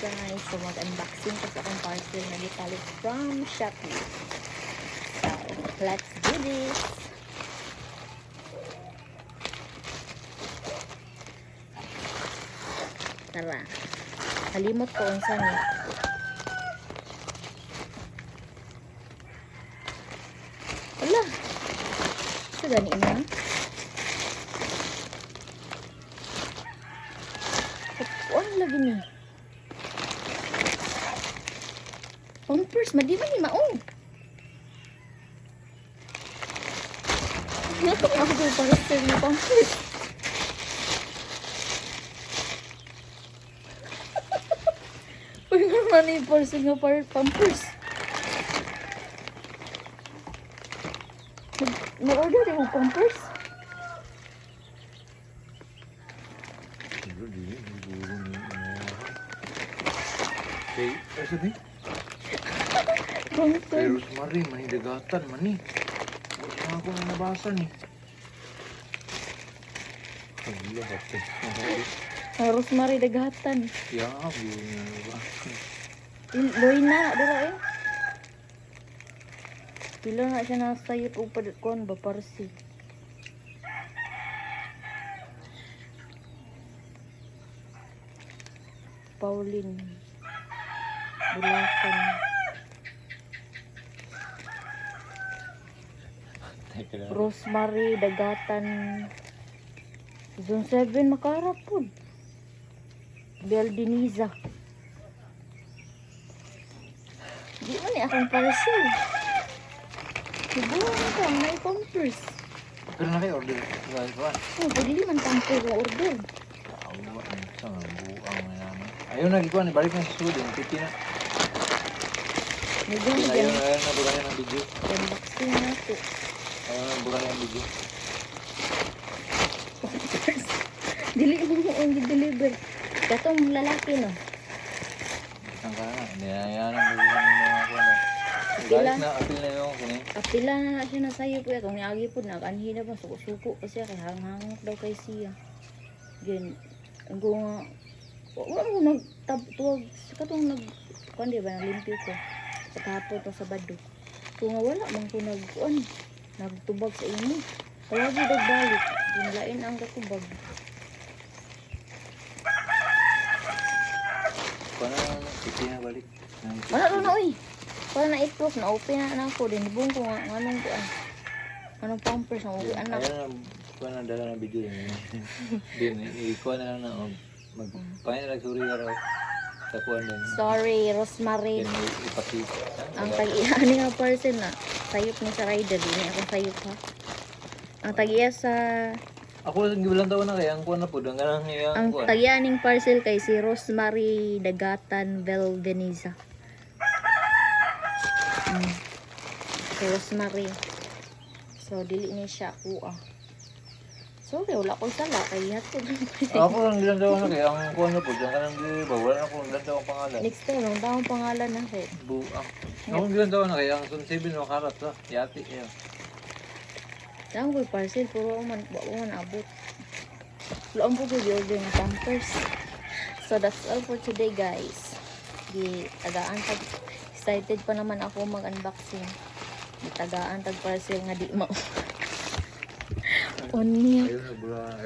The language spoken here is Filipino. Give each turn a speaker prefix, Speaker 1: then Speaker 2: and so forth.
Speaker 1: guys, so mag-unboxing ko sa akong parcel na gipalit from Shopee. So, let's do this! Tara, halimot ko unsa ni. Wala! Ito gani mo? Ano lagi ni? Pampers, madiba ni maong. Ano ito ako yung parcel ni pampers? Uy, nga na yung parcel nga pampers. Na-order din mo pampers?
Speaker 2: Okay, asa ni?
Speaker 1: Pampers.
Speaker 2: Pero Rosemary, manidagatan man ni. Wala ako na nabasa ni. Ang lahat eh.
Speaker 1: Rosemary dagatan.
Speaker 2: Yab, yun ba?
Speaker 1: Loy na, dira eh. Pila na siya nasayot o padakon ba parsi. Pauline Bulacan.
Speaker 2: Teka lang.
Speaker 1: Rosemary dagatan. Zone 7 makarap po. Beldiniza. Di man ni akong parcel. Siguro ka, may pampers.
Speaker 2: Pero na kayo order. Ba?
Speaker 1: Oh, pwede man pampers na order.
Speaker 2: Awa, ang isang buang na naman. Ayaw na, ikuha ni balik na sa sudo. Piti na.
Speaker 1: Medyo
Speaker 2: Ayaw na burayan ang video.
Speaker 1: unboxing na ito.
Speaker 2: Ayaw na burayan ang video.
Speaker 1: Dili mo ang i-deliver. Katong lalaki no.
Speaker 2: Isang ka na. Niyayaan ang mga kuha na.
Speaker 1: Apila.
Speaker 2: Apil na yung kini.
Speaker 1: Apila na siya na sayo po. Itong niagi po na. Kanhi na ba? Suko-suko kasi kay hanghangok daw kay siya. Diyan. Ang nga. Wala mo nagtuwag. Katong nag. Kuan di ba? Nalimpyo ko. Pagkapon to sa bado. Kung nga wala man ko nagtubag sa inyo. Kaya di dagbalik. Dinlain ang katubag.
Speaker 2: Paano na piti na balik?
Speaker 1: Wala na oy. Para na i-proof na open na ako din ibong ko nga anong kuan. Anong pampers ang uwi anak.
Speaker 2: Ayaw na kuha na dala na video yun. Din, ikuha na lang na magpahin na suri ka raw sa kuha na.
Speaker 1: Sorry, Rosemary.
Speaker 2: Then ipakita.
Speaker 1: Ang tag-iya nga parcel na sayop ni sa rider din akong sayop ha. Ang tag-iya sa
Speaker 2: Ako lang gibilang taon na kaya ang kuha na po ang ganang
Speaker 1: ang
Speaker 2: kuha.
Speaker 1: tag-iya ning parcel kay si Rosemary Dagatan Beldeniza. Si Rosemary. So dili ni siya kuha. Sorry, wala ko sala kay hatod.
Speaker 2: Ako lang gibilang taon na kaya ang kuha na po ang ganang di ba wala na akong gibilang taon pangalan.
Speaker 1: Next time, ang taong pangalan na ko.
Speaker 2: Buang. Ako gibilang taon na kaya ang sun 7 no karat sa yati niya.
Speaker 1: Lang ko parcel puro man abot. Loon po ko order ng pampers. So that's all for today guys. Tagaan tag excited pa naman ako mag-unboxing. Tagaan tag parcel nga di mo. On niya.
Speaker 2: Ayun na bura.